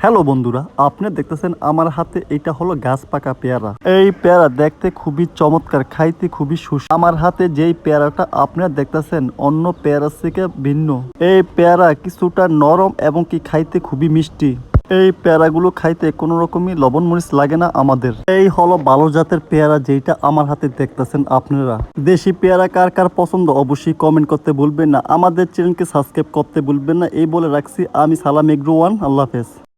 Hello বন্ধুরা, আপনি দেখতেছেন আমার হাতে এটা হলো গাছ পাকা পেয়ারা। এই পেয়ারা দেখতে খুবই চমৎকার, খাইতে খুবই সুস্বাদু। আমার হাতে যেই পেয়ারাটা আপনারা দেখতেছেন অন্য পেয়ারা থেকে ভিন্ন। এই পেয়ারা কিছুটা নরম এবং কি খাইতে খুবই মিষ্টি। এই পেয়ারাগুলো খাইতে কোনো রকমই লবণ মরিচ লাগে না আমাদের। এই হলো ভালো জাতের পেয়ারা যেটা আমার হাতে দেখতেছেন আপনারা। দেশি পেয়ারা কার কার পছন্দ অবশ্যই কমেন্ট করতে ভুলবেন না। আমাদের চ্যানেলকে সাবস্ক্রাইব করতে ভুলবেন না। এই বলে রাখছি, আমি সালাম এগ্রো ওয়ান। আল্লাহ হাফেজ।